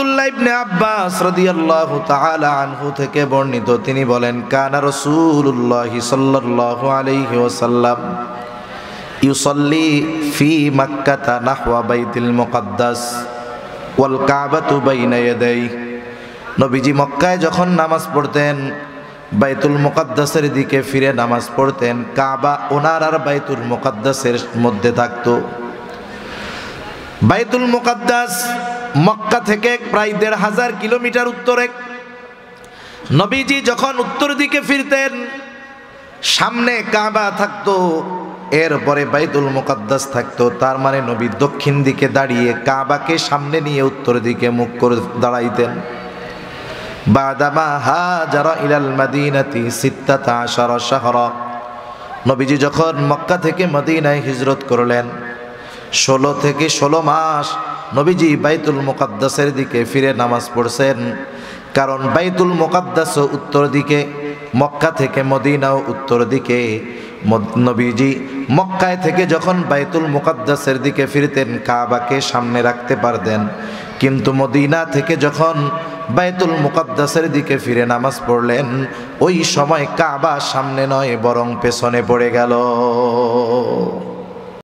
আব্দুল্লাহ ইবনে আব্বাস রাদিয়াল্লাহু তাআলা আনহু থেকে বর্ণিত, তিনি বলেন, কানা রাসূলুল্লাহ সাল্লাল্লাহু আলাইহি ওয়াসাল্লাম ইউসাল্লি ফি মক্কাতা নাহওয়া বাইতুল মুকাদ্দাস ওয়াল কাবাতু বাইনা ইয়াদাইহি। নবীজি মক্কায় যখন নামাজ পড়তেন, বাইতুল মুকাদ্দাসের দিকে ফিরে নামাজ পড়তেন, কাবা ওনার আর বাইতুল মুকাদ্দাসের মধ্যে থাকতো। বাইতুল মুকাদ্দাস মক্কা থেকে প্রায় ১৫০০ কিলোমিটার উত্তরে। নবীজি যখন উত্তর দিকে ফিরতেন, সামনে কাবা থাকতো, এরপরে বাইতুল মুকাদ্দাস থাকতো। তার মানে নবী দক্ষিণ দিকে দাঁড়িয়ে কাবাকে সামনে নিয়ে উত্তর দিকে মুখ করে দাঁড়াইতেন। বাদামা হাজারা ইলাল মাদিনাতি ১৬ শাহরা, নবীজি যখন মক্কা থেকে মদিনায় হিজরত করলেন, ১৬ থেকে ১৬ মাস নবীজি বাইতুল মুকাদ্দাসের দিকে ফিরে নামাজ পড়ছেন। কারণ বাইতুল মুকাদ্দাস উত্তর দিকে, মক্কা থেকে মদিনাও উত্তর দিকে। নবীজি মক্কায় থেকে যখন বাইতুল মুকাদ্দাসের দিকে ফিরতেন, কাবাকে সামনে রাখতে পারতেন, কিন্তু মদিনা থেকে যখন বাইতুল মুকাদ্দাসের দিকে ফিরে নামাজ পড়লেন, ওই সময় কাবা সামনে নয় বরং পেছনে পড়ে গেল।